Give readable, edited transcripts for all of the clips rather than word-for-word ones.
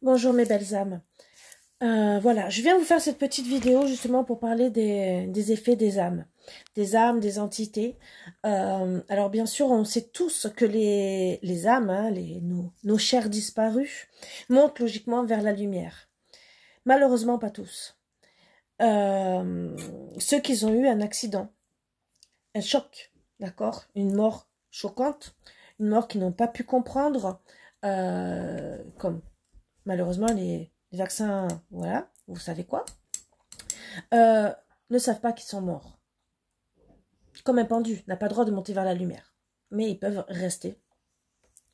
Bonjour mes belles âmes. Voilà, je viens vous faire cette petite vidéo justement pour parler des effets des âmes, des entités. Alors bien sûr, on sait tous que les âmes, hein, nos chers disparus, montent logiquement vers la lumière. Malheureusement, pas tous. Ceux qui ont eu un accident, un choc, d'accord, une mort choquante, une mort qu'ils n'ont pas pu comprendre, comme malheureusement les vaccins, voilà, vous savez quoi, euh, ne savent pas qu'ils sont morts. Comme un pendu, n'a pas le droit de monter vers la lumière. Mais ils peuvent rester,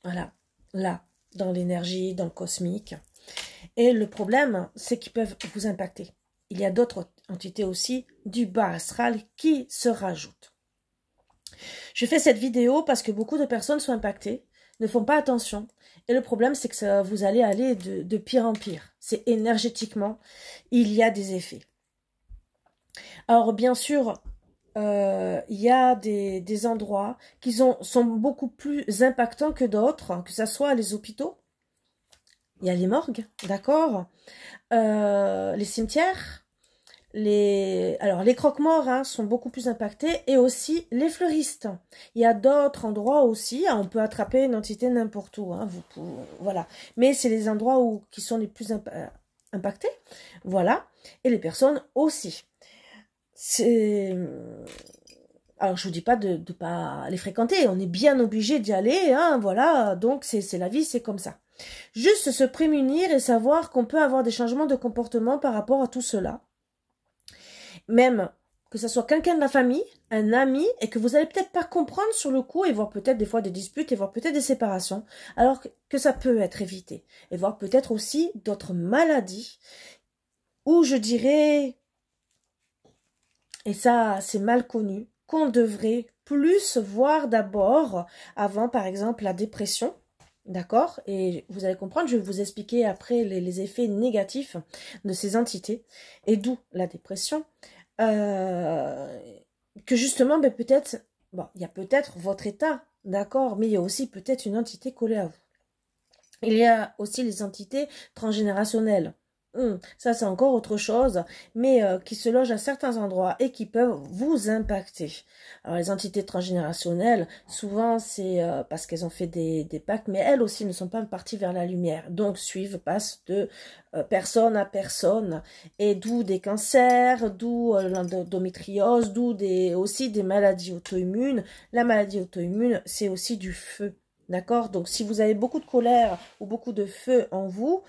voilà, là, dans l'énergie, dans le cosmique. Et le problème, c'est qu'ils peuvent vous impacter. Il y a d'autres entités aussi du bas astral qui se rajoutent. Je fais cette vidéo parce que beaucoup de personnes sont impactées, ne font pas attention. Et le problème, c'est que vous allez aller de pire en pire. C'est énergétiquement, il y a des effets. Alors, bien sûr, il y a des endroits qui sont beaucoup plus impactants que d'autres, que ce soit les hôpitaux. Il y a les morgues, d'accord, les cimetières. Alors, les croque-morts hein, sont beaucoup plus impactés et aussi les fleuristes. Il y a d'autres endroits aussi, hein, on peut attraper une entité n'importe où, hein, voilà. Mais c'est les endroits qui sont les plus impactés, voilà. Et les personnes aussi. Alors, je vous dis pas de pas les fréquenter, on est bien obligé d'y aller, hein, voilà. Donc, c'est la vie, c'est comme ça. Juste se prémunir et savoir qu'on peut avoir des changements de comportement par rapport à tout cela. Même que ce soit quelqu'un de la famille, un ami, et que vous allez peut-être pas comprendre sur le coup, et voir peut-être des fois des disputes, et voir peut-être des séparations, alors que ça peut être évité. Et voir peut-être aussi d'autres maladies, où je dirais, et ça c'est mal connu, qu'on devrait plus voir d'abord, avant par exemple la dépression, d'accord? Et vous allez comprendre, je vais vous expliquer après les effets négatifs de ces entités, et d'où la dépression. Que justement, ben peut-être, bon, il y a peut-être votre état, d'accord, mais il y a aussi peut-être une entité collée à vous. Il y a aussi les entités transgénérationnelles. Ça, c'est encore autre chose, mais qui se logent à certains endroits et qui peuvent vous impacter. Alors, les entités transgénérationnelles, souvent, c'est parce qu'elles ont fait des pactes, mais elles aussi ne sont pas parties vers la lumière. Donc, passent de personne à personne, et d'où des cancers, d'où l'endométriose, d'où aussi des maladies auto-immunes. La maladie auto-immune, c'est aussi du feu. D'accord? Donc, si vous avez beaucoup de colère ou beaucoup de feu en vous,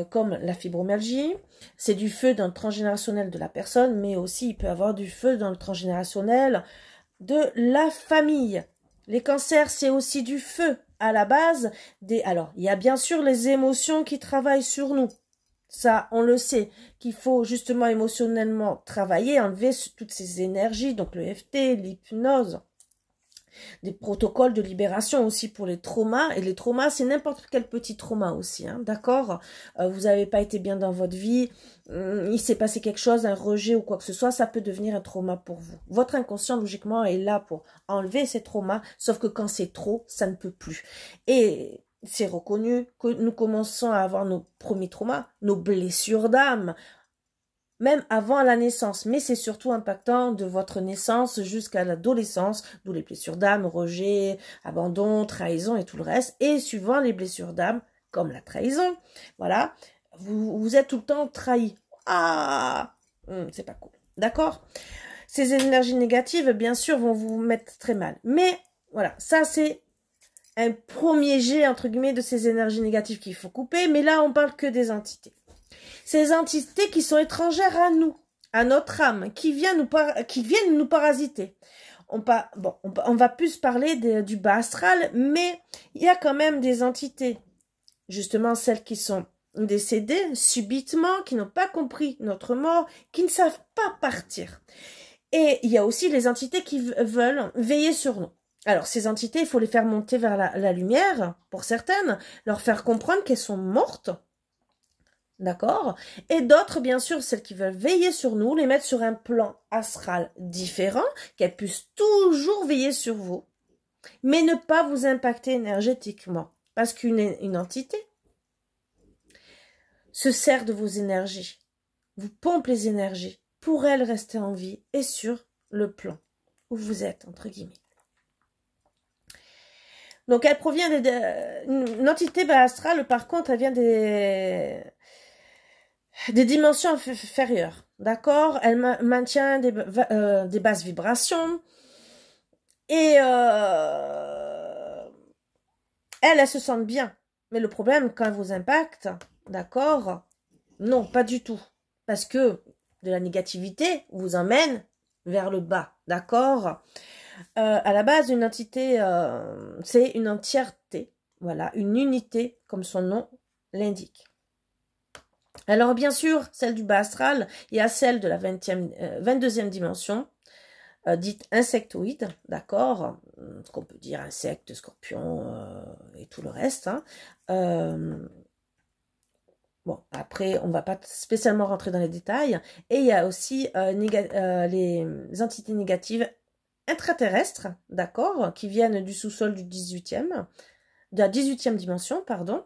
comme la fibromyalgie, c'est du feu dans le transgénérationnel de la personne, mais aussi il peut avoir du feu dans le transgénérationnel de la famille. Les cancers, c'est aussi du feu à la base. Alors, il y a bien sûr les émotions qui travaillent sur nous. Ça, on le sait, qu'il faut justement émotionnellement travailler, enlever toutes ces énergies, donc le FT, l'hypnose, des protocoles de libération aussi pour les traumas. Et les traumas, c'est n'importe quel petit trauma aussi, hein, d'accord? Vous n'avez pas été bien dans votre vie, il s'est passé quelque chose, un rejet ou quoi que ce soit, ça peut devenir un trauma pour vous. Votre inconscient, logiquement, est là pour enlever ces traumas, sauf que quand c'est trop, ça ne peut plus. Et c'est reconnu que nous commençons à avoir nos premiers traumas, nos blessures d'âme, même avant la naissance, mais c'est surtout impactant de votre naissance jusqu'à l'adolescence, d'où les blessures d'âme, rejet, abandon, trahison et tout le reste, et suivant les blessures d'âme, comme la trahison, voilà, vous êtes tout le temps trahi. Ah, c'est pas cool, d'accord? Ces énergies négatives, bien sûr, vont vous mettre très mal, mais voilà, ça c'est un premier jet, entre guillemets, de ces énergies négatives qu'il faut couper, mais là on parle que des entités. Ces entités qui sont étrangères à nous, à notre âme, qui viennent nous parasiter. On va plus parler du bas astral, mais il y a quand même des entités, justement celles qui sont décédées subitement, qui n'ont pas compris notre mort, qui ne savent pas partir. Et il y a aussi les entités qui veulent veiller sur nous. Alors, ces entités, il faut les faire monter vers la lumière, pour certaines, leur faire comprendre qu'elles sont mortes, d'accord? Et d'autres, bien sûr, celles qui veulent veiller sur nous, les mettre sur un plan astral différent, qu'elles puissent toujours veiller sur vous, mais ne pas vous impacter énergétiquement. Parce qu'une entité, se sert de vos énergies, vous pompe les énergies pour elle rester en vie et sur le plan où vous êtes, entre guillemets. Donc, elle provient une entité bas astrale, par contre, elle vient des dimensions inférieures, d'accord? Elle maintient des basses vibrations et elle se sent bien. Mais le problème, quand elle vous impacte, d'accord? Non, pas du tout. Parce que de la négativité vous emmène vers le bas, d'accord? À la base, une entité, c'est une entièreté, voilà, une unité, comme son nom l'indique. Alors, bien sûr, celle du bas astral, il y a celle de la 22e dimension, dite insectoïde, d'accord, ce qu'on peut dire insecte, scorpion et tout le reste. Hein. Bon, après, on ne va pas spécialement rentrer dans les détails. Et il y a aussi les entités négatives intraterrestres, d'accord, qui viennent du sous-sol du 18e, de la 18e dimension, pardon.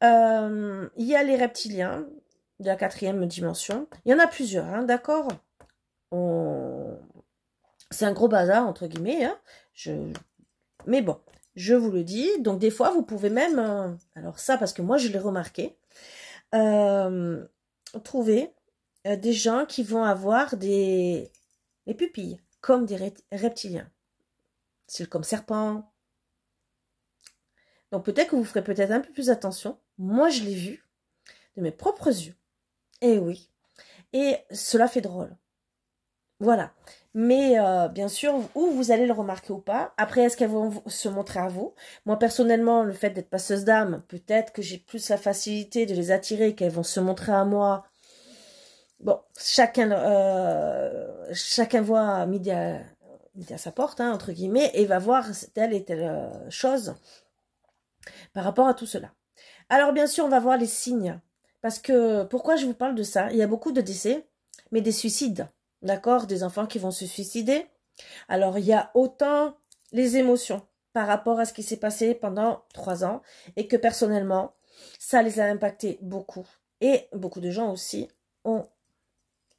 Il y a les reptiliens de la 4e dimension. Il y en a plusieurs, hein, d'accord. C'est un gros bazar, entre guillemets. Hein. Mais bon, je vous le dis. Donc, des fois, vous pouvez même... alors ça, parce que moi, je l'ai remarqué. Trouver des gens qui vont avoir des pupilles comme des reptiliens. C'est comme serpent. Donc, peut-être que vous ferez peut-être un peu plus attention. Moi, je l'ai vu de mes propres yeux. Et oui. Et cela fait drôle. Voilà. Mais bien sûr, ou vous allez le remarquer ou pas. Après, est-ce qu'elles vont se montrer à vous? Moi, personnellement, le fait d'être passeuse d'âme, peut-être que j'ai plus la facilité de les attirer, qu'elles vont se montrer à moi. Bon, chacun voit midi à sa porte, hein, entre guillemets, et va voir telle et telle chose par rapport à tout cela. Alors, bien sûr, on va voir les signes. Parce que, pourquoi je vous parle de ça? Il y a beaucoup de décès, mais des suicides. D'accord, des enfants qui vont se suicider. Alors, il y a autant les émotions par rapport à ce qui s'est passé pendant 3 ans et que personnellement, ça les a impactés beaucoup. Et beaucoup de gens aussi ont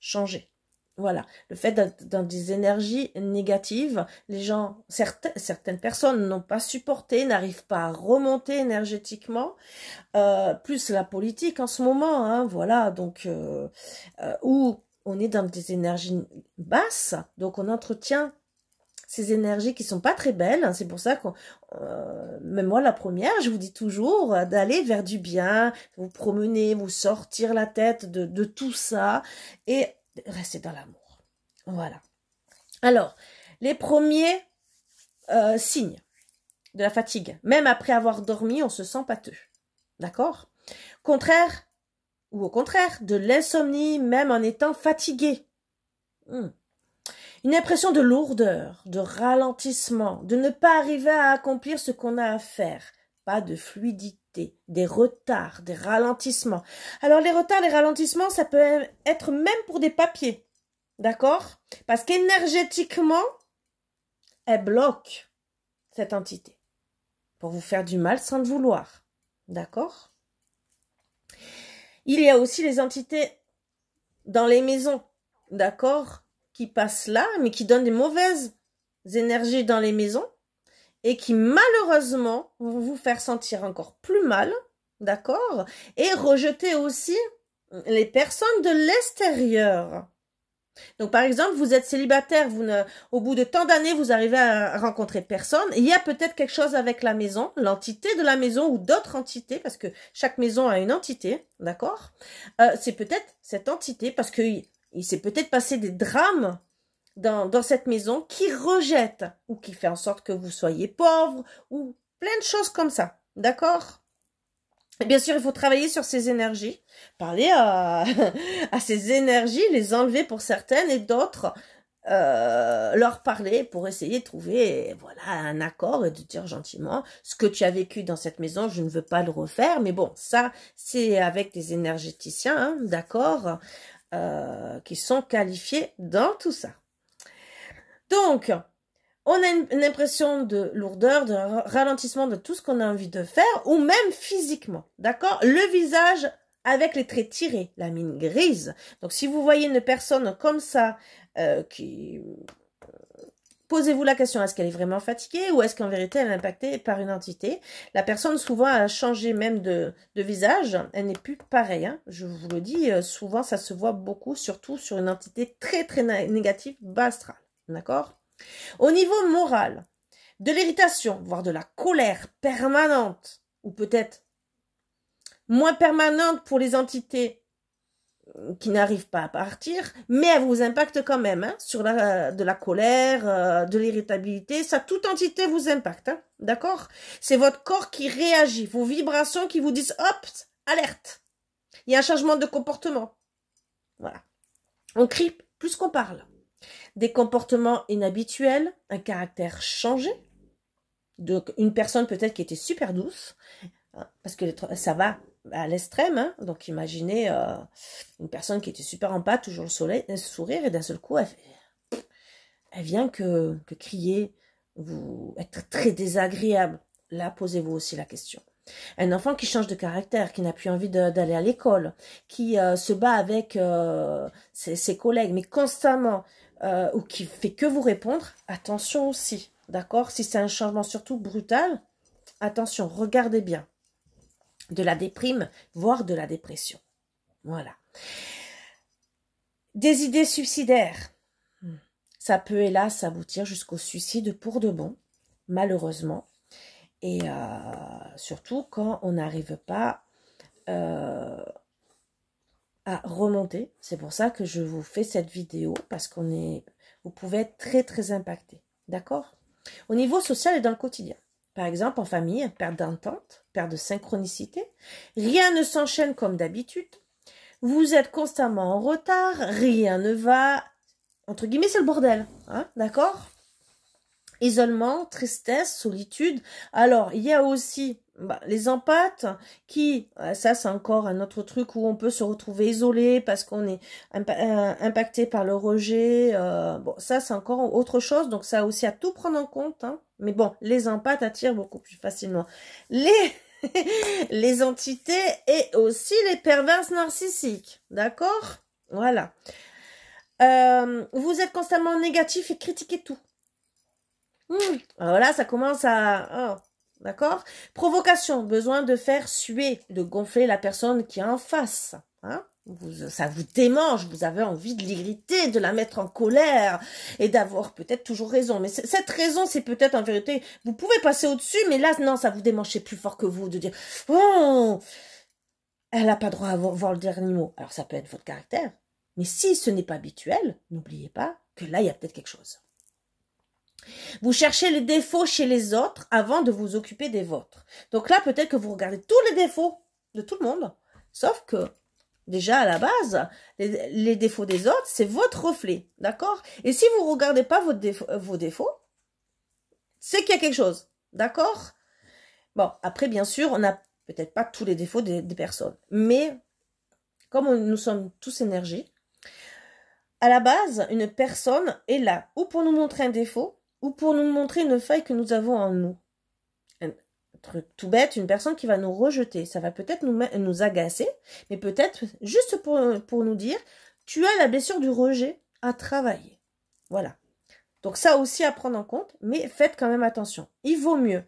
changé. Voilà, le fait d'être dans des énergies négatives, les gens, certaines personnes n'ont pas supporté, n'arrivent pas à remonter énergétiquement, plus la politique en ce moment, hein, voilà, donc, où on est dans des énergies basses, donc on entretient ces énergies qui sont pas très belles. C'est pour ça que même moi, la première, je vous dis toujours d'aller vers du bien, vous promener, vous sortir la tête de tout ça et rester dans l'amour. Voilà. Alors, les premiers signes de la fatigue. Même après avoir dormi, on se sent pâteux. D'accord? Contraire, ou au contraire, de l'insomnie, même en étant fatigué. Une impression de lourdeur, de ralentissement, de ne pas arriver à accomplir ce qu'on a à faire. Pas de fluidité, des retards, des ralentissements. Alors les retards, les ralentissements, ça peut être même pour des papiers. D'accord? Parce qu'énergétiquement, elle bloque cette entité pour vous faire du mal sans le vouloir. D'accord? Il y a aussi les entités dans les maisons. D'accord? Qui passent là, mais qui donnent des mauvaises énergies dans les maisons et qui malheureusement vont vous faire sentir encore plus mal, d'accord? Et rejeter aussi les personnes de l'extérieur. Donc par exemple, vous êtes célibataire, au bout de tant d'années, vous arrivez à rencontrer personne. Il y a peut-être quelque chose avec la maison, l'entité de la maison ou d'autres entités, parce que chaque maison a une entité, d'accord? C'est peut-être cette entité, parce que il s'est peut-être passé des drames dans cette maison qui rejette ou qui fait en sorte que vous soyez pauvre ou plein de choses comme ça. D'accord? Et bien sûr, il faut travailler sur ces énergies, parler à ces énergies, les enlever pour certaines et d'autres, leur parler pour essayer de trouver voilà, un accord et de dire gentiment ce que tu as vécu dans cette maison, je ne veux pas le refaire. Mais bon, ça, c'est avec des énergéticiens, hein, d'accord, qui sont qualifiés dans tout ça. Donc, on a une impression de lourdeur, de ralentissement de tout ce qu'on a envie de faire, ou même physiquement, d'accord? Le visage avec les traits tirés, la mine grise. Donc, si vous voyez une personne comme ça, posez-vous la question, est-ce qu'elle est vraiment fatiguée ou est-ce qu'en vérité elle est impactée par une entité? La personne souvent a changé même de visage, elle n'est plus pareille. Hein. Je vous le dis, souvent ça se voit beaucoup, surtout sur une entité très très négative, bas astrale. D'accord? Au niveau moral, de l'irritation, voire de la colère permanente, ou peut-être moins permanente pour les entités qui n'arrivent pas à partir, mais elle vous impacte quand même, hein, sur de la colère, de l'irritabilité, ça, toute entité vous impacte, hein, d'accord? C'est votre corps qui réagit, vos vibrations qui vous disent, hop, alerte, il y a un changement de comportement, voilà. On crie plus qu'on parle. Des comportements inhabituels, un caractère changé, donc une personne peut-être qui était super douce, hein, parce que ça va à l'extrême, hein. Donc imaginez une personne qui était super en pâte, toujours le sourire, et d'un seul coup, elle vient que crier, être très désagréable. Là, posez-vous aussi la question. Un enfant qui change de caractère, qui n'a plus envie d'aller à l'école, qui se bat avec ses collègues, mais constamment, ou qui fait que vous répondre, attention aussi, d'accord? Si c'est un changement surtout brutal, attention, regardez bien. De la déprime, voire de la dépression. Voilà. Des idées suicidaires. Ça peut, hélas, aboutir jusqu'au suicide pour de bon, malheureusement. Et surtout quand on n'arrive pas à remonter. C'est pour ça que je vous fais cette vidéo, parce vous pouvez être très, très impacté. D'accord? Au niveau social et dans le quotidien. Par exemple, en famille, perte d'entente, perte de synchronicité. Rien ne s'enchaîne comme d'habitude. Vous êtes constamment en retard. Rien ne va. Entre guillemets, c'est le bordel. Hein, d'accord? Isolement, tristesse, solitude. Alors, il y a aussi les empathes qui, ça c'est encore un autre truc où on peut se retrouver isolé parce qu'on est impacté par le rejet. Bon, ça c'est encore autre chose, donc ça aussi à tout prendre en compte. Hein. Mais bon, les empathes attirent beaucoup plus facilement les entités et aussi les perverses narcissiques. D'accord? Voilà. Vous êtes constamment négatif et critiquez tout. Alors là, ça commence à... d'accord? Provocation, besoin de faire suer, de gonfler la personne qui est en face. Hein? Ça vous démange, vous avez envie de l'irriter, de la mettre en colère et d'avoir peut-être toujours raison. Mais cette raison, c'est peut-être en vérité, vous pouvez passer au-dessus, mais là, non, ça vous démange, c'est plus fort que vous de dire « Oh, elle n'a pas droit à voir le dernier mot. » Alors ça peut être votre caractère. Mais si ce n'est pas habituel, n'oubliez pas que là, il y a peut-être quelque chose. Vous cherchez les défauts chez les autres avant de vous occuper des vôtres. Donc là, peut-être que vous regardez tous les défauts de tout le monde. Sauf que, déjà à la base, les défauts des autres, c'est votre reflet. D'accord? Et si vous ne regardez pas vos défauts, c'est qu'il y a quelque chose. D'accord? Bon, après, bien sûr, on n'a peut-être pas tous les défauts des personnes. Mais, comme nous sommes tous énergie, à la base, une personne est là ou pour nous montrer un défaut, ou pour nous montrer une faille que nous avons en nous. Un truc tout bête, une personne qui va nous rejeter. Ça va peut-être nous agacer, mais peut-être juste pour nous dire, tu as la blessure du rejet à travailler. Voilà. Donc ça aussi à prendre en compte, mais faites quand même attention. Il vaut mieux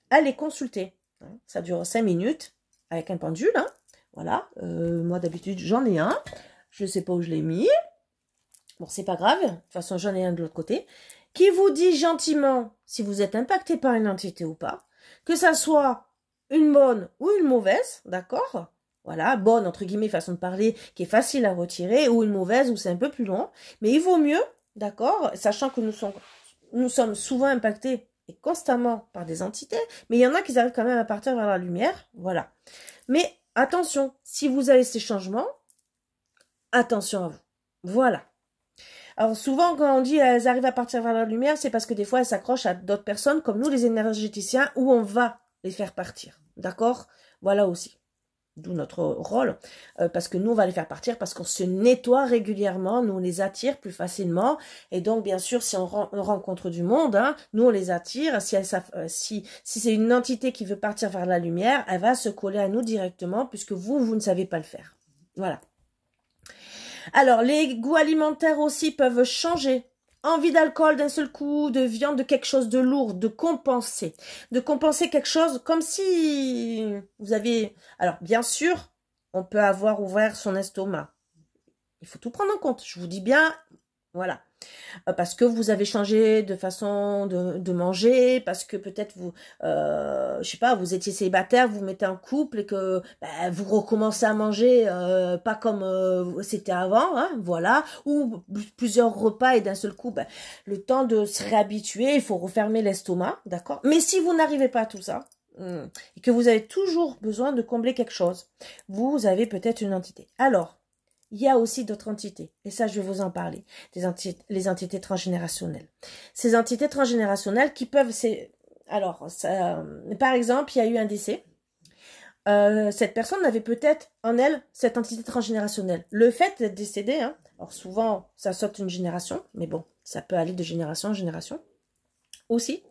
aller consulter. Ça dure 5 minutes avec un pendule. Hein. Voilà. Moi d'habitude, j'en ai un. Je ne sais pas où je l'ai mis. Bon, c'est pas grave. De toute façon, j'en ai un de l'autre côté. Qui vous dit gentiment si vous êtes impacté par une entité ou pas, que ça soit une bonne ou une mauvaise, d'accord? Voilà, bonne, entre guillemets, façon de parler, qui est facile à retirer, ou une mauvaise, où c'est un peu plus long. Mais il vaut mieux, d'accord, sachant que nous sommes souvent impactés et constamment par des entités, mais il y en a qui arrivent quand même à partir vers la lumière, voilà. Mais attention, si vous avez ces changements, attention à vous. Voilà. Alors souvent, quand on dit elles arrivent à partir vers la lumière, c'est parce que des fois, elles s'accrochent à d'autres personnes, comme nous, les énergéticiens, où on va les faire partir. D'accord? Voilà aussi. d'où notre rôle, parce que nous, on va les faire partir, parce qu'on se nettoie régulièrement, nous, on les attire plus facilement, et donc, bien sûr, si on rencontre du monde, hein, nous, on les attire, si c'est une entité qui veut partir vers la lumière, elle va se coller à nous directement, puisque vous ne savez pas le faire. Voilà. Alors, les goûts alimentaires aussi peuvent changer. Envie d'alcool d'un seul coup, de viande, de quelque chose de lourd, de compenser quelque chose comme si vous aviez... Alors, bien sûr, on peut avoir ouvert son estomac. Il faut tout prendre en compte. Je vous dis bien, voilà. Parce que vous avez changé de façon de manger, parce que peut-être vous, je sais pas, vous étiez célibataire, vous mettez en couple et que vous recommencez à manger pas comme c'était avant, hein, voilà, ou plusieurs repas et d'un seul coup, le temps de se réhabituer, il faut refermer l'estomac, d'accord. Mais si vous n'arrivez pas à tout ça, et que vous avez toujours besoin de combler quelque chose, vous avez peut-être une entité. Alors, il y a aussi d'autres entités, et ça je vais vous en parler, les entités transgénérationnelles. Ces entités transgénérationnelles qui peuvent... Alors, par exemple, il y a eu un décès. Cette personne avait peut-être en elle cette entité transgénérationnelle. Le fait d'être décédé, hein, alors souvent ça saute une génération, mais bon, ça peut aller de génération en génération. Aussi,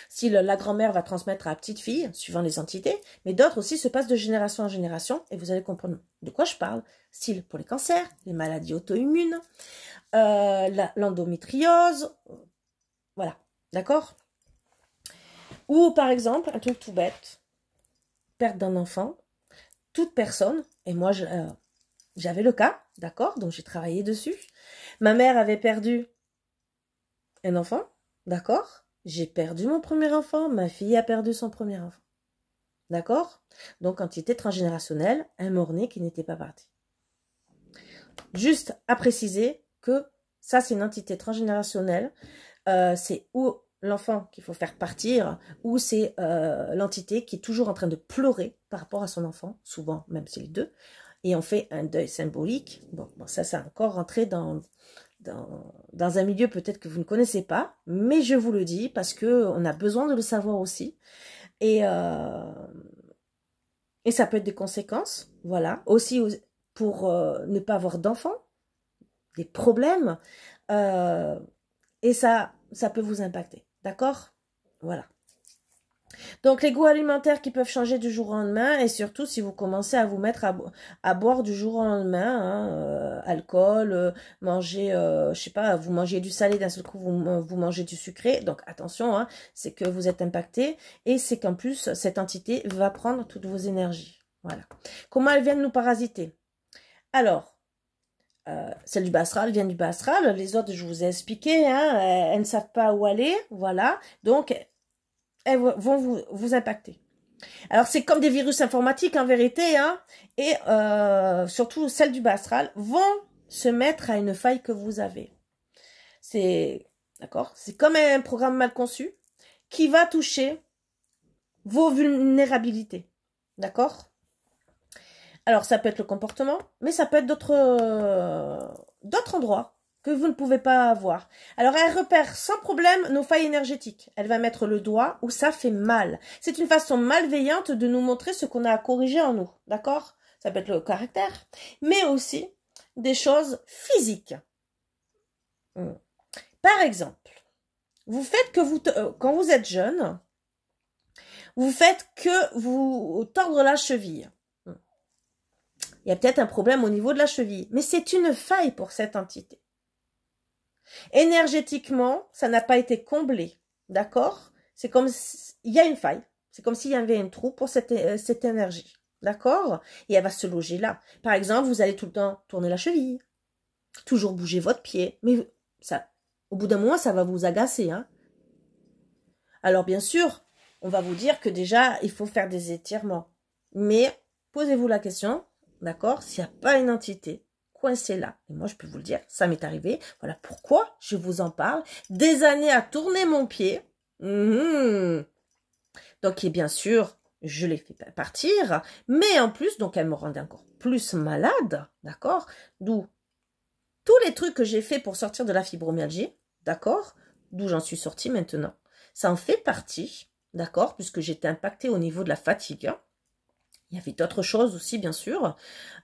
si la grand-mère va transmettre à la petite fille, suivant les entités, mais d'autres aussi se passent de génération en génération, et vous allez comprendre de quoi je parle, style pour les cancers, les maladies auto-immunes, l'endométriose, voilà, d'accord? Ou par exemple, un truc tout bête, perte d'un enfant, toute personne, et moi j'avais le cas, d'accord, donc j'ai travaillé dessus, ma mère avait perdu un enfant, d'accord? J'ai perdu mon premier enfant, ma fille a perdu son premier enfant. D'accord? Donc, entité transgénérationnelle, un mort-né qui n'était pas parti. Juste à préciser que ça, c'est une entité transgénérationnelle. C'est ou l'enfant qu'il faut faire partir, ou c'est l'entité qui est toujours en train de pleurer par rapport à son enfant, souvent, même c'est les deux. Et on fait un deuil symbolique. Bon ça, c'est encore rentré dans un milieu peut-être que vous ne connaissez pas, mais je vous le dis parce que on a besoin de le savoir aussi. Et ça peut être des conséquences, voilà. Aussi pour ne pas avoir d'enfants, des problèmes, et ça peut vous impacter, d'accord? Voilà. Donc, les goûts alimentaires qui peuvent changer du jour au lendemain, et surtout si vous commencez à vous mettre à boire du jour au lendemain, hein, alcool, manger, je sais pas, vous mangez du salé, d'un seul coup vous mangez du sucré, donc attention, hein, c'est que vous êtes impacté, et c'est qu'en plus, cette entité va prendre toutes vos énergies. Voilà. Comment elles viennent nous parasiter? Alors, celle du bas astral vient du bas astral, les autres, je vous ai expliqué, hein, elles ne savent pas où aller, voilà, donc elles vont vous impacter. Alors, c'est comme des virus informatiques en vérité, hein, et surtout celles du bas astral vont se mettre à une faille que vous avez. C'est, d'accord? C'est comme un programme mal conçu qui va toucher vos vulnérabilités, d'accord? Alors, ça peut être le comportement, mais ça peut être d'autres endroits que vous ne pouvez pas voir. Alors, elle repère sans problème nos failles énergétiques. Elle va mettre le doigt où ça fait mal. C'est une façon malveillante de nous montrer ce qu'on a à corriger en nous, d'accord? Ça peut être le caractère, mais aussi des choses physiques. Par exemple, vous faites que quand vous êtes jeune, vous faites que vous tordre la cheville. Il y a peut-être un problème au niveau de la cheville, mais c'est une faille pour cette entité. Énergétiquement, ça n'a pas été comblé, d'accord? C'est comme il y a une faille, c'est comme s'il y avait un trou pour cette énergie, d'accord? Et elle va se loger là. Par exemple, vous allez tout le temps tourner la cheville, toujours bouger votre pied, mais ça, au bout d'un moment, ça va vous agacer, hein? Alors bien sûr, on va vous dire que déjà, il faut faire des étirements, mais posez-vous la question, d'accord? S'il n'y a pas une entité coincée là, et moi je peux vous le dire, ça m'est arrivé, voilà pourquoi je vous en parle, des années à tourner mon pied, donc et bien sûr, je l'ai fait partir, mais en plus, donc elle me rendait encore plus malade, d'accord? D'où tous les trucs que j'ai fait pour sortir de la fibromyalgie, d'accord? D'où j'en suis sortie maintenant. Ça en fait partie, d'accord? Puisque j'étais impactée au niveau de la fatigue. Il y avait d'autres choses aussi, bien sûr,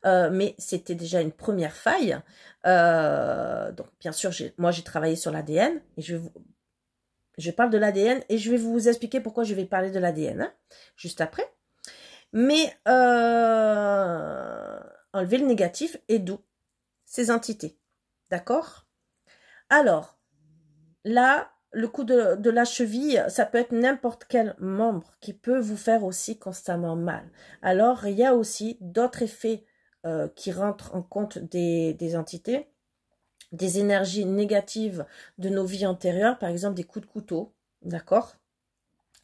mais c'était déjà une première faille. Donc, bien sûr, moi, j'ai travaillé sur l'ADN, et je parle de l'ADN, et je vais vous expliquer pourquoi je vais parler de l'ADN, hein, juste après. Mais, enlever le négatif, et d'où ces entités, d'accord? Alors, là, le coup de la cheville, ça peut être n'importe quel membre qui peut vous faire aussi constamment mal. Alors, il y a aussi d'autres effets qui rentrent en compte des entités, des énergies négatives de nos vies antérieures, par exemple des coups de couteau, d'accord?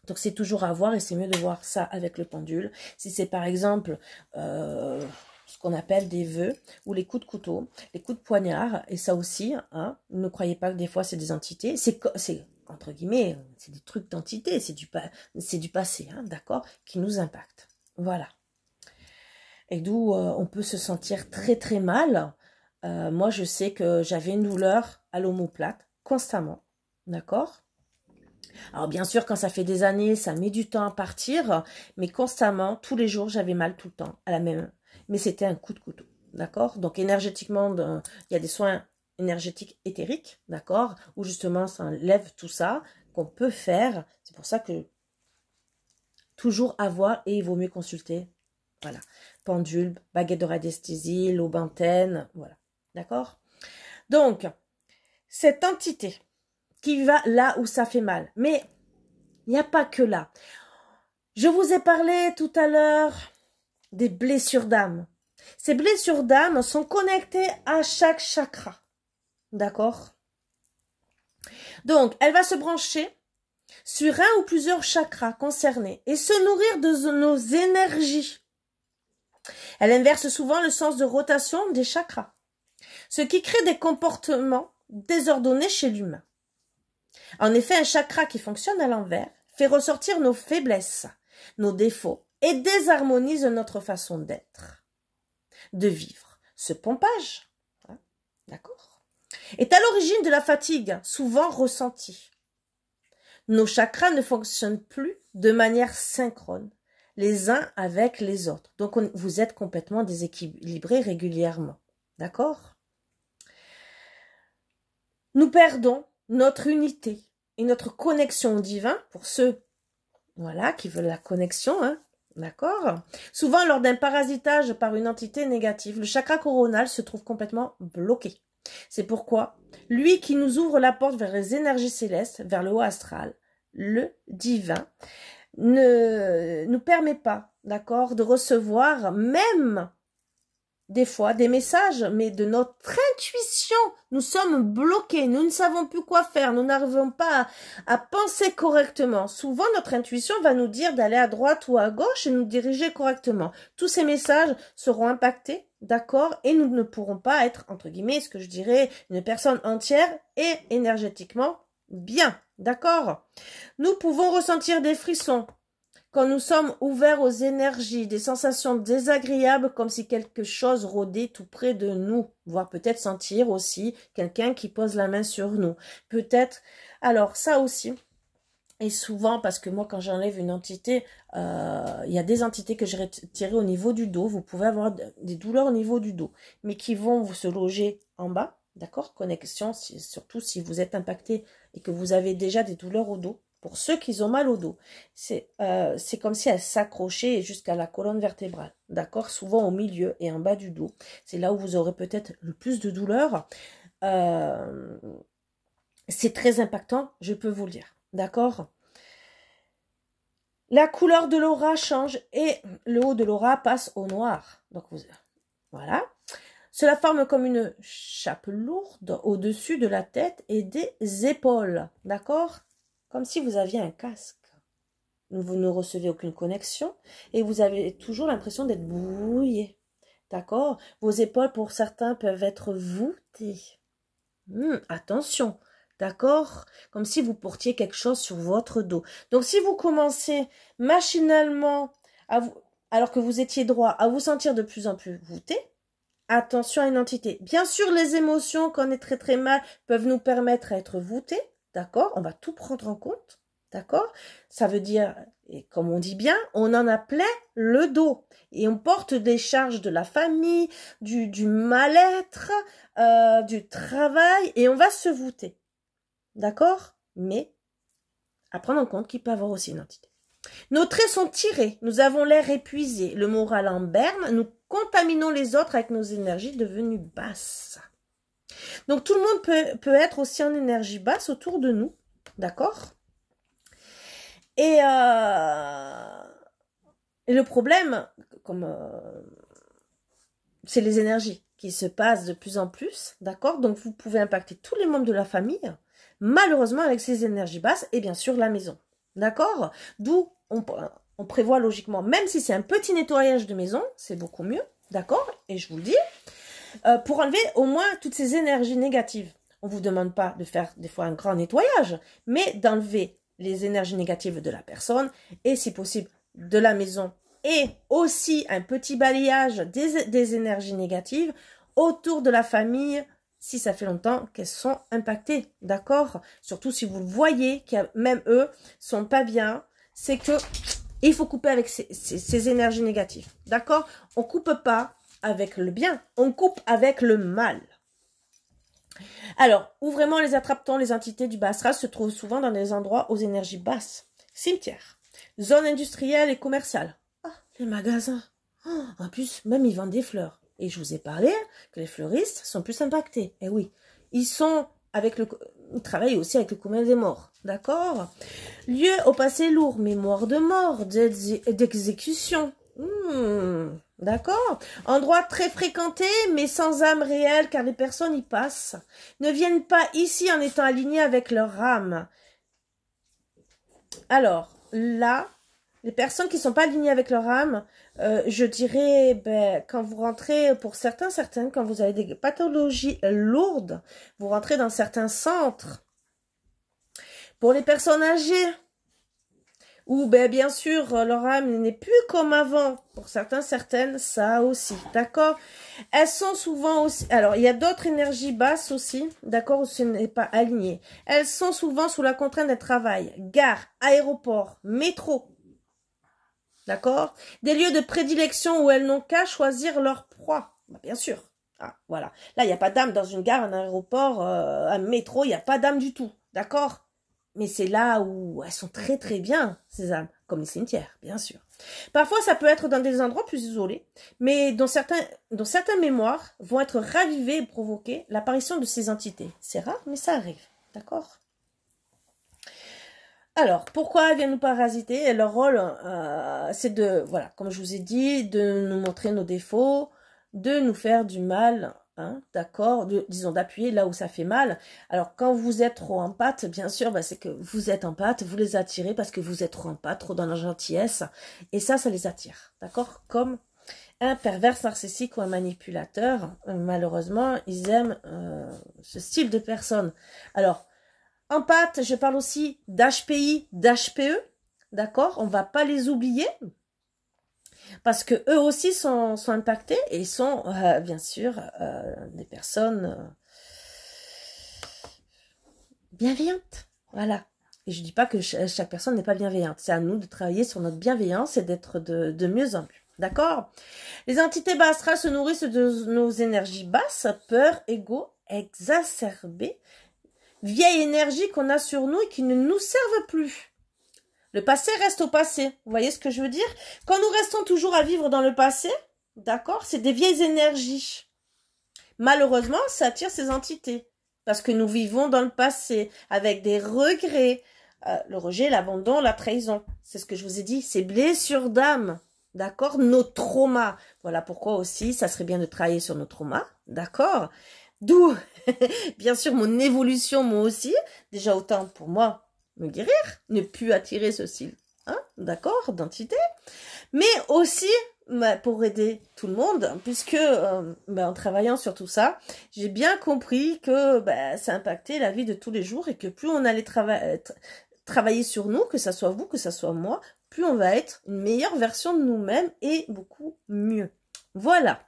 Donc, c'est toujours à voir et c'est mieux de voir ça avec le pendule. Si c'est par exemple ce qu'on appelle des vœux ou les coups de couteau, les coups de poignard, et ça aussi, hein, ne croyez pas que des fois c'est des entités, c'est entre guillemets, c'est des trucs d'entités, c'est du passé, hein, d'accord, qui nous impactent. Voilà. Et d'où on peut se sentir très très mal. Moi, je sais que j'avais une douleur à l'omoplate constamment, d'accord? Alors bien sûr, quand ça fait des années, ça met du temps à partir, mais constamment, tous les jours, j'avais mal tout le temps, à la même. Mais c'était un coup de couteau, d'accord? Donc énergétiquement, il y a des soins énergétiques éthériques, d'accord? Où justement, ça enlève tout ça, qu'on peut faire. C'est pour ça que toujours avoir, et il vaut mieux consulter. Voilà. Pendule, baguette de radiesthésie, l'aubantaine, voilà. D'accord? Donc, cette entité qui va là où ça fait mal. Mais il n'y a pas que là. Je vous ai parlé tout à l'heure des blessures d'âme. Ces blessures d'âme sont connectées à chaque chakra. D'accord? Donc, elle va se brancher sur un ou plusieurs chakras concernés et se nourrir de nos énergies. Elle inverse souvent le sens de rotation des chakras, ce qui crée des comportements désordonnés chez l'humain. En effet, un chakra qui fonctionne à l'envers fait ressortir nos faiblesses, nos défauts et désharmonise notre façon d'être, de vivre. Ce pompage, hein, d'accord, est à l'origine de la fatigue, souvent ressentie. Nos chakras ne fonctionnent plus de manière synchrone, les uns avec les autres. Donc, vous êtes complètement déséquilibrés régulièrement, d'accord? Nous perdons notre unité et notre connexion au divin, pour ceux, voilà, qui veulent la connexion, hein, d'accord? Souvent, lors d'un parasitage par une entité négative, le chakra coronal se trouve complètement bloqué. C'est pourquoi, lui qui nous ouvre la porte vers les énergies célestes, vers le haut astral, le divin, ne nous permet pas, d'accord, de recevoir même des fois des messages, mais de notre intuition, nous sommes bloqués, nous ne savons plus quoi faire, nous n'arrivons pas à penser correctement. Souvent, notre intuition va nous dire d'aller à droite ou à gauche et nous diriger correctement. Tous ces messages seront impactés, d'accord, et nous ne pourrons pas être, entre guillemets, ce que je dirais, une personne entière et énergétiquement bien, d'accord. Nous pouvons ressentir des frissons quand nous sommes ouverts aux énergies, des sensations désagréables comme si quelque chose rôdait tout près de nous, voire peut-être sentir aussi quelqu'un qui pose la main sur nous. Peut-être, alors ça aussi, et souvent, parce que moi quand j'enlève une entité, il y a des entités que j'ai retirées au niveau du dos, vous pouvez avoir des douleurs au niveau du dos, mais qui vont se loger en bas, d'accord, connexion, surtout si vous êtes impacté et que vous avez déjà des douleurs au dos. Pour ceux qui ont mal au dos, c'est comme si elle s'accrochait jusqu'à la colonne vertébrale, d'accord, souvent au milieu et en bas du dos. C'est là où vous aurez peut-être le plus de douleur. C'est très impactant, je peux vous le dire, d'accord. La couleur de l'aura change et le haut de l'aura passe au noir. Donc voilà. Cela forme comme une chape lourde au-dessus de la tête et des épaules, d'accord? Comme si vous aviez un casque. Vous ne recevez aucune connexion et vous avez toujours l'impression d'être brouillé. D'accord? Vos épaules, pour certains, peuvent être voûtées. Attention, d'accord? Comme si vous portiez quelque chose sur votre dos. Donc, si vous commencez machinalement, alors que vous étiez droit, à vous sentir de plus en plus voûté, attention à une entité. Bien sûr, les émotions, quand on est très très mal, peuvent nous permettre d'être voûtés. D'accord? On va tout prendre en compte. D'accord? Ça veut dire, Et comme on dit bien, on en a plein le dos. Et on porte des charges de la famille, du mal-être, du travail, et on va se voûter. D'accord? Mais à prendre en compte qu'il peut avoir aussi une entité. Nos traits sont tirés, nous avons l'air épuisé, le moral en berne, nous contaminons les autres avec nos énergies devenues basses. Donc tout le monde peut être aussi en énergie basse autour de nous, d'accord? Et le problème, c'est les énergies qui se passent de plus en plus, d'accord? Donc vous pouvez impacter tous les membres de la famille, malheureusement avec ces énergies basses, et bien sûr la maison, d'accord? D'où on prévoit logiquement, même si c'est un petit nettoyage de maison, c'est beaucoup mieux, d'accord? Et je vous le dis, pour enlever au moins toutes ces énergies négatives. On ne vous demande pas de faire des fois un grand nettoyage, mais d'enlever les énergies négatives de la personne et si possible de la maison et aussi un petit balayage des énergies négatives autour de la famille si ça fait longtemps qu'elles sont impactées, d'accord? Surtout si vous le voyez, que même eux sont pas bien, c'est que il faut couper avec ces énergies négatives, d'accord? On coupe pas avec le bien, on coupe avec le mal. Alors, où vraiment les attrape-t-on? Les entités du bas astral se trouvent souvent dans des endroits aux énergies basses. Cimetières, zones industrielles et commerciales. Ah, les magasins. Oh, en plus, même ils vendent des fleurs. Et je vous ai parlé que les fleuristes sont plus impactés. Eh oui, ils travaillent aussi avec le commun des morts. D'accord? Lieu au passé lourd, mémoire de mort, d'exécution. D'accord? Endroit très fréquenté, mais sans âme réelle, car les personnes y passent. Ne viennent pas ici en étant alignés avec leur âme. Alors, là, les personnes qui ne sont pas alignées avec leur âme, je dirais, quand vous rentrez, pour certaines, quand vous avez des pathologies lourdes, vous rentrez dans certains centres. Pour les personnes âgées, ou bien sûr, leur âme n'est plus comme avant. Pour certaines, ça aussi, d'accord? Elles sont souvent aussi... Alors, il y a d'autres énergies basses aussi, d'accord, où ce n'est pas aligné. Elles sont souvent sous la contrainte d'un travail. Gare, aéroport, métro, d'accord? Des lieux de prédilection où elles n'ont qu'à choisir leur proie. Bien sûr. Ah, voilà. Là, il n'y a pas d'âme dans une gare, un aéroport, un métro, il n'y a pas d'âme du tout, d'accord? Mais c'est là où elles sont très très bien, ces âmes, comme les cimetières, bien sûr. Parfois, ça peut être dans des endroits plus isolés, mais dont certaines mémoires vont être ravivées et provoquer l'apparition de ces entités. C'est rare, mais ça arrive, d'accord? Alors, pourquoi elles viennent nous parasiter? Et leur rôle, c'est de, voilà, comme je vous ai dit, de nous montrer nos défauts, de nous faire du mal, hein, d'accord, disons d'appuyer là où ça fait mal. Alors quand vous êtes trop en pâte, bien sûr, c'est que vous êtes en pâte, vous les attirez parce que vous êtes trop en pâte, trop dans la gentillesse, et ça les attire, d'accord? Comme un pervers narcissique ou un manipulateur, malheureusement, ils aiment ce style de personne. Alors, en pâte, je parle aussi d'HPI, d'HPE, d'accord? On va pas les oublier. Parce que eux aussi sont impactés et sont, bien sûr, des personnes bienveillantes. Voilà. Et je dis pas que chaque personne n'est pas bienveillante. C'est à nous de travailler sur notre bienveillance et d'être de mieux en mieux. D'accord? Les entités bas astrales se nourrissent de nos énergies basses, peur, ego, exacerbées, vieille énergie qu'on a sur nous et qui ne nous servent plus. Le passé reste au passé. Vous voyez ce que je veux dire? Quand nous restons toujours à vivre dans le passé, d'accord, c'est des vieilles énergies. Malheureusement, ça attire ces entités. Parce que nous vivons dans le passé, avec des regrets. Le rejet, l'abandon, la trahison. C'est ce que je vous ai dit. C'est blessures d'âme. D'accord? Nos traumas. Voilà pourquoi aussi, ça serait bien de travailler sur nos traumas. D'accord? D'où, bien sûr, mon évolution, moi aussi. Déjà, autant pour moi, me guérir, ne plus attirer ce style, hein, d'accord, d'entité, mais aussi pour aider tout le monde, puisque en travaillant sur tout ça, j'ai bien compris que ça impactait la vie de tous les jours et que plus on allait travailler sur nous, que ça soit vous, que ça soit moi, plus on va être une meilleure version de nous-mêmes et beaucoup mieux. Voilà.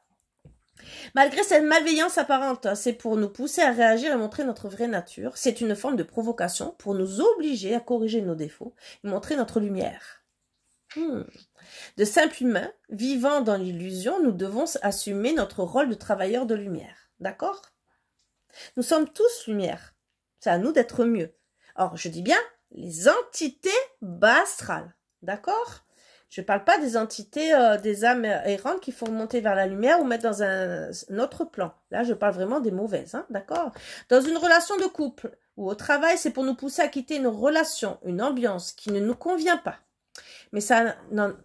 Malgré cette malveillance apparente, c'est pour nous pousser à réagir et montrer notre vraie nature. C'est une forme de provocation pour nous obliger à corriger nos défauts et montrer notre lumière. De simples humains, vivant dans l'illusion, nous devons assumer notre rôle de travailleur de lumière. D'accord? Nous sommes tous lumière. C'est à nous d'être mieux. Or, je dis bien les entités bas astrales. D'accord? Je ne parle pas des entités, des âmes errantes qu'il faut monter vers la lumière ou mettre dans un autre plan. Là, je parle vraiment des mauvaises. Hein, d'accord? Dans une relation de couple ou au travail, c'est pour nous pousser à quitter une relation, une ambiance qui ne nous convient pas. Mais ça, non,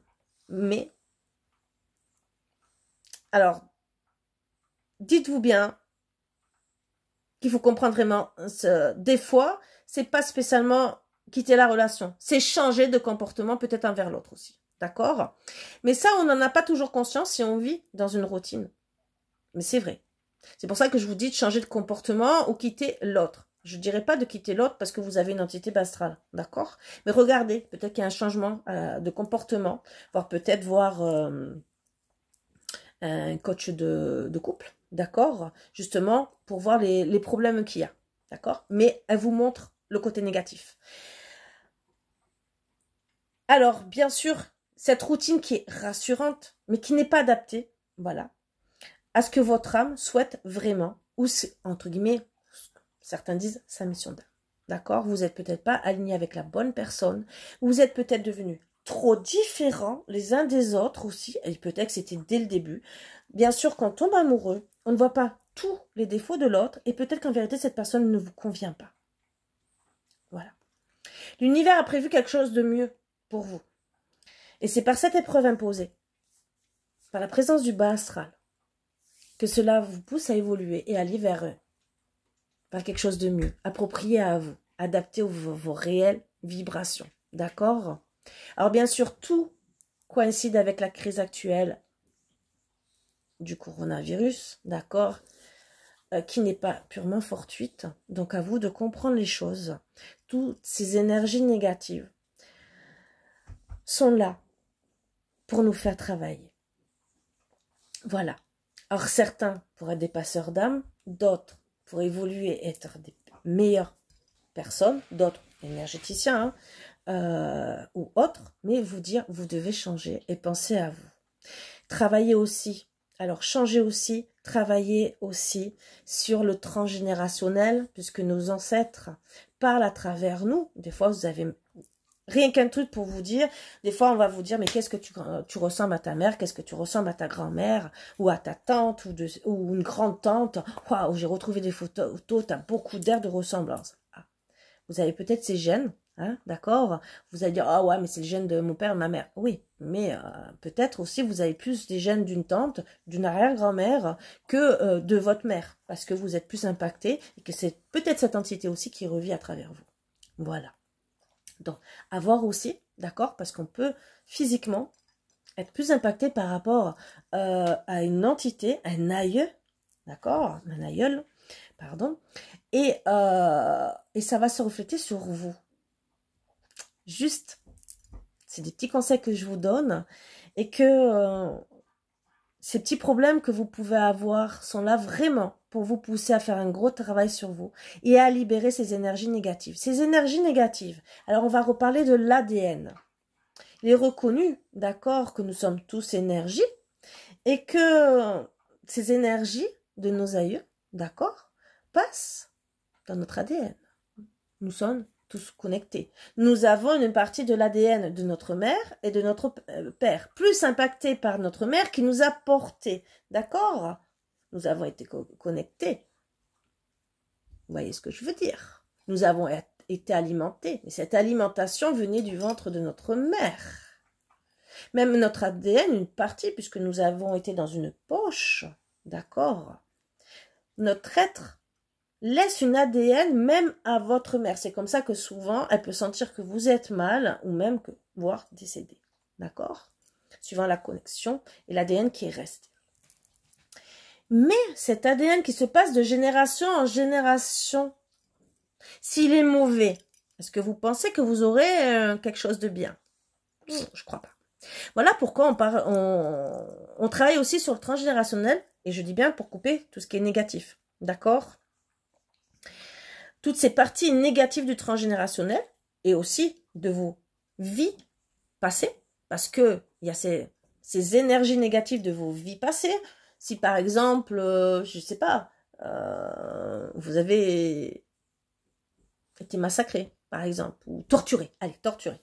mais, alors, dites-vous bien qu'il faut comprendre vraiment, des fois, c'est pas spécialement quitter la relation, c'est changer de comportement peut-être envers l'autre aussi, d'accord? Mais ça, on n'en a pas toujours conscience si on vit dans une routine. Mais c'est vrai. C'est pour ça que je vous dis de changer de comportement ou quitter l'autre. Je ne dirais pas de quitter l'autre parce que vous avez une entité astrale, d'accord? Mais regardez, peut-être qu'il y a un changement de comportement, voire peut-être voir un coach de couple, d'accord? Justement, pour voir les problèmes qu'il y a, d'accord? Mais elle vous montre le côté négatif. Alors, bien sûr, cette routine qui est rassurante, mais qui n'est pas adaptée, voilà, à ce que votre âme souhaite vraiment, ou entre guillemets, certains disent sa mission d'âme. D'accord? Vous n'êtes peut-être pas aligné avec la bonne personne. Vous êtes peut-être devenus trop différents les uns des autres aussi. Et peut-être que c'était dès le début. Bien sûr, quand on tombe amoureux, on ne voit pas tous les défauts de l'autre. Et peut-être qu'en vérité, cette personne ne vous convient pas. Voilà. L'univers a prévu quelque chose de mieux pour vous. Et c'est par cette épreuve imposée, par la présence du bas astral, que cela vous pousse à évoluer et à aller vers eux. Quelque chose de mieux, approprié à vous, adapté à vos réelles vibrations. D'accord? Alors bien sûr, tout coïncide avec la crise actuelle du coronavirus, d'accord? Qui n'est pas purement fortuite. Donc à vous de comprendre les choses. Toutes ces énergies négatives sont là pour nous faire travailler. Voilà. Alors certains pour être des passeurs d'âme, d'autres pour évoluer et être des meilleures personnes, d'autres énergéticiens ou autres, mais vous dire, vous devez changer et penser à vous. Travaillez aussi, alors changez aussi, travaillez aussi sur le transgénérationnel, puisque nos ancêtres parlent à travers nous. Des fois, vous avez rien qu'un truc pour vous dire, des fois on va vous dire, mais qu'est-ce que tu ressembles à ta mère, qu'est-ce que tu ressembles à ta grand-mère, ou à ta tante, ou une grande-tante, waouh, j'ai retrouvé des photos, tu as beaucoup d'air de ressemblance. Ah. Vous avez peut-être ces gènes, hein, d'accord? Vous allez dire, ah ouais, mais c'est le gène de mon père et ma mère. Oui, mais peut-être aussi vous avez plus des gènes d'une tante, d'une arrière-grand-mère, que de votre mère, parce que vous êtes plus impacté, et que c'est peut-être cette entité aussi qui revit à travers vous. Voilà. Donc, à voir aussi, d'accord, parce qu'on peut physiquement être plus impacté par rapport à une entité, un aïeux, d'accord, un aïeul, pardon, et ça va se refléter sur vous. Juste, c'est des petits conseils que je vous donne et que ces petits problèmes que vous pouvez avoir sont là vraiment pour vous pousser à faire un gros travail sur vous et à libérer ces énergies négatives. Ces énergies négatives, alors on va reparler de l'ADN. Il est reconnu, d'accord, que nous sommes tous énergie et que ces énergies de nos aïeux, d'accord, passent dans notre ADN. Nous sommes tous connectés. Nous avons une partie de l'ADN de notre mère et de notre père, plus impacté par notre mère qui nous a portés, d'accord? Nous avons été connectés. Vous voyez ce que je veux dire? Nous avons été alimentés. Et cette alimentation venait du ventre de notre mère. Même notre ADN, une partie, puisque nous avons été dans une poche, d'accord? Notre être laisse une ADN même à votre mère. C'est comme ça que souvent, elle peut sentir que vous êtes mal ou même que voire décédé. D'accord? Suivant la connexion et l'ADN qui est resté. Mais cet ADN qui se passe de génération en génération, s'il est mauvais, est-ce que vous pensez que vous aurez quelque chose de bien? Je crois pas. Voilà pourquoi on travaille aussi sur le transgénérationnel, et je dis bien pour couper tout ce qui est négatif. D'accord? Toutes ces parties négatives du transgénérationnel, et aussi de vos vies passées, Parce que il y a ces énergies négatives de vos vies passées. Si par exemple, je ne sais pas, vous avez été massacré, par exemple, ou torturé, allez, torturé.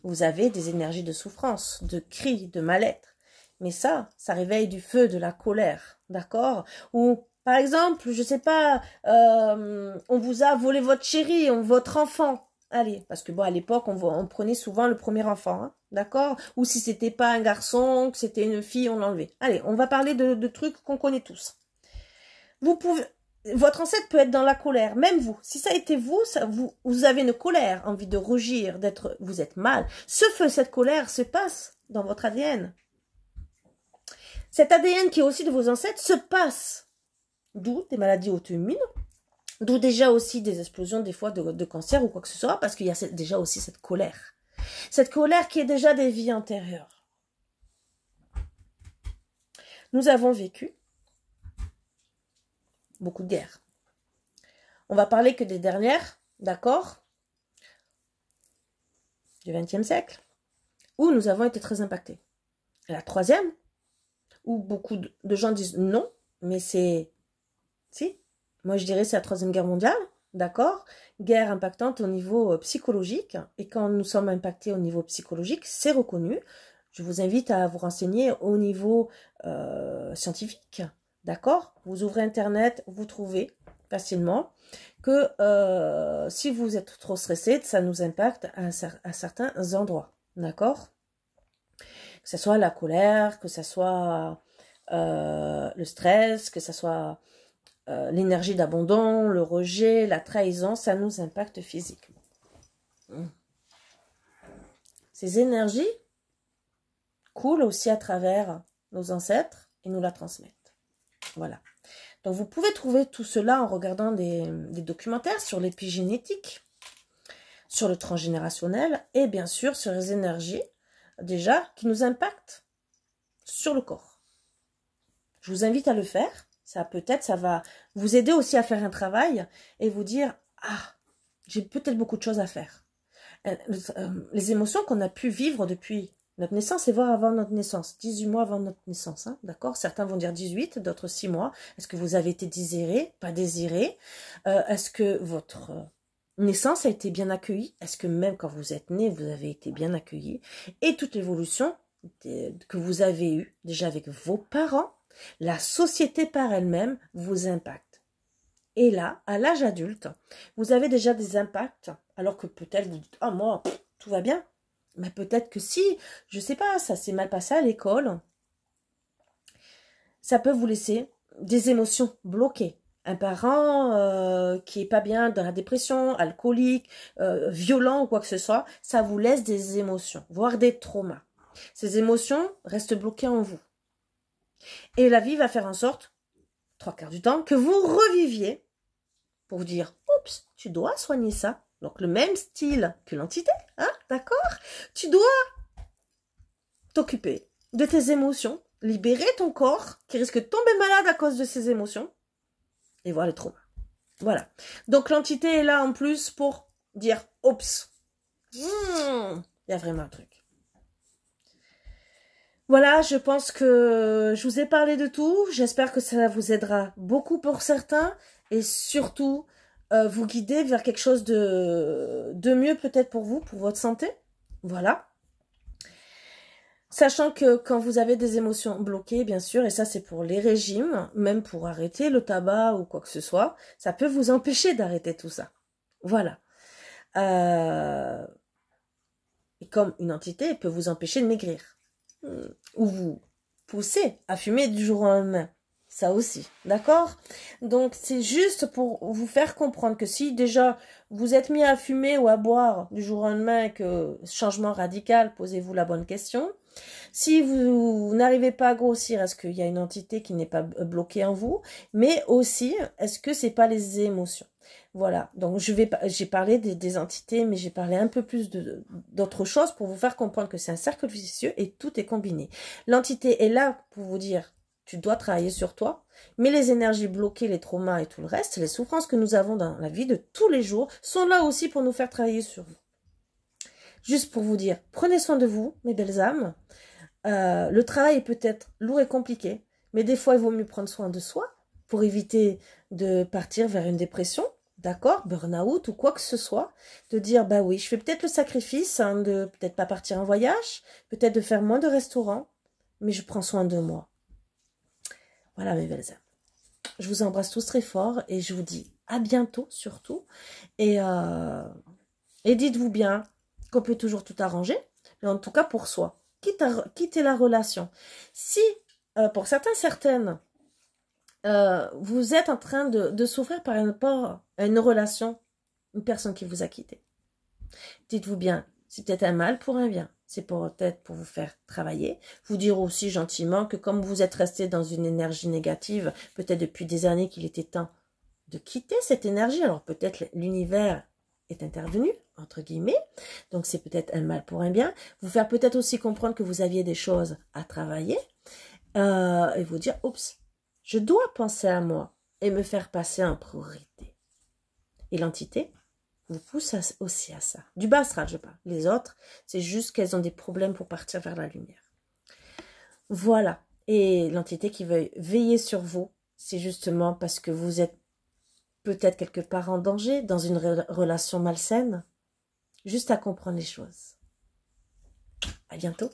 Vous avez des énergies de souffrance, de cris, de mal-être. Mais ça réveille du feu, de la colère, d'accord? Ou, par exemple, je sais pas, on vous a volé votre chéri, votre enfant. Allez, parce que bon, à l'époque, on prenait souvent le premier enfant, hein, d'accord? Ou si c'était pas un garçon, que c'était une fille, on l'enlevait. Allez, on va parler de trucs qu'on connaît tous. Votre ancêtre peut être dans la colère, même vous. Si ça a été vous, vous avez une colère, envie de rougir, vous êtes mal. Ce feu, cette colère se passe dans votre ADN. Cet ADN qui est aussi de vos ancêtres se passe. D'où des maladies auto-immunes, d'où déjà aussi des explosions des fois de cancer ou quoi que ce soit, parce qu'il y a déjà aussi cette colère. Cette colère qui est déjà des vies antérieures. Nous avons vécu beaucoup de guerres. On va parler que des dernières, d'accord, du XXe siècle, où nous avons été très impactés. La troisième, où beaucoup de gens disent non, mais c'est... Si, moi je dirais c'est la Troisième Guerre mondiale, d'accord, guerre impactante au niveau psychologique, et quand nous sommes impactés au niveau psychologique, c'est reconnu. Je vous invite à vous renseigner au niveau scientifique, d'accord. Vous ouvrez Internet, vous trouvez facilement que si vous êtes trop stressé, ça nous impacte à certains endroits, d'accord. Que ce soit la colère, que ce soit le stress, que ce soit l'énergie d'abandon, le rejet, la trahison, ça nous impacte physiquement. Ces énergies coulent aussi à travers nos ancêtres et nous la transmettent. Voilà. Donc vous pouvez trouver tout cela en regardant des documentaires sur l'épigénétique, sur le transgénérationnel et bien sûr sur les énergies déjà qui nous impactent sur le corps. Je vous invite à le faire. Ça va vous aider aussi à faire un travail et vous dire « Ah, j'ai peut-être beaucoup de choses à faire. » Les émotions qu'on a pu vivre depuis notre naissance et voire avant notre naissance, 18 mois avant notre naissance, hein, d'accord? Certains vont dire 18, d'autres 6 mois. Est-ce que vous avez été désiré, pas désiré? Est-ce que votre naissance a été bien accueillie? Est-ce que même quand vous êtes né, vous avez été bien accueilli? Et toute l'évolution que vous avez eue déjà avec vos parents, la société par elle-même vous impacte. Et là, à l'âge adulte, vous avez déjà des impacts, alors que peut-être vous dites « Ah, moi, tout va bien ». Mais peut-être que si, je sais pas, ça s'est mal passé à l'école, ça peut vous laisser des émotions bloquées. Un parent qui est pas bien, dans la dépression, alcoolique, violent ou quoi que ce soit, ça vous laisse des émotions, voire des traumas. Ces émotions restent bloquées en vous. Et la vie va faire en sorte, 3/4 du temps, que vous reviviez pour vous dire « Oups, tu dois soigner ça ». Donc le même style que l'entité, hein, d'accord? Tu dois t'occuper de tes émotions, libérer ton corps qui risque de tomber malade à cause de ces émotions et voir les traumas. Voilà. Donc l'entité est là en plus pour dire « Oups, il y a vraiment un truc ». Voilà, je pense que je vous ai parlé de tout. J'espère que ça vous aidera beaucoup pour certains et surtout vous guider vers quelque chose de mieux peut-être pour vous, pour votre santé. Voilà. Sachant que quand vous avez des émotions bloquées, bien sûr, et ça c'est pour les régimes, même pour arrêter le tabac ou quoi que ce soit, ça peut vous empêcher d'arrêter tout ça. Voilà. Et comme une entité, elle peut vous empêcher de maigrir. Ou vous pousser à fumer du jour au lendemain. Ça aussi, d'accord? Donc, c'est juste pour vous faire comprendre que si déjà vous êtes mis à fumer ou à boire du jour au lendemain, que changement radical, posez-vous la bonne question. Si vous n'arrivez pas à grossir, est-ce qu'il y a une entité qui n'est pas bloquée en vous? Mais aussi, est-ce que c'est pas les émotions? Voilà, donc j'ai parlé des entités, mais j'ai parlé un peu plus d'autres choses pour vous faire comprendre que c'est un cercle vicieux et tout est combiné. L'entité est là pour vous dire, tu dois travailler sur toi, mais les énergies bloquées, les traumas et tout le reste, les souffrances que nous avons dans la vie de tous les jours, sont là aussi pour nous faire travailler sur vous. Juste pour vous dire, prenez soin de vous, mes belles âmes. Le travail est peut-être lourd et compliqué, mais des fois, il vaut mieux prendre soin de soi pour éviter de partir vers une dépression, d'accord, burn-out ou quoi que ce soit, de dire, bah oui, je fais peut-être le sacrifice hein, de peut-être pas partir en voyage, peut-être de faire moins de restaurants, mais je prends soin de moi. Voilà, mes belles âmes. Je vous embrasse tous très fort et je vous dis à bientôt surtout. Et dites-vous bien qu'on peut toujours tout arranger, mais en tout cas pour soi. Quittez la relation. Si, pour certaines, vous êtes en train de souffrir par rapport à une relation, une personne qui vous a quitté, dites-vous bien, c'est peut-être un mal pour un bien. C'est peut-être pour vous faire travailler, vous dire aussi gentiment que comme vous êtes resté dans une énergie négative, peut-être depuis des années qu'il était temps de quitter cette énergie. Alors peut-être l'univers est intervenu, entre guillemets, donc c'est peut-être un mal pour un bien. Vous faire peut-être aussi comprendre que vous aviez des choses à travailler et vous dire, oups, je dois penser à moi et me faire passer en priorité. Et l'entité vous pousse aussi à ça. Du bas astral, je parle. Les autres, c'est juste qu'elles ont des problèmes pour partir vers la lumière. Voilà. Et l'entité qui veut veiller sur vous, c'est justement parce que vous êtes peut-être quelque part en danger, dans une relation malsaine. Juste à comprendre les choses. À bientôt.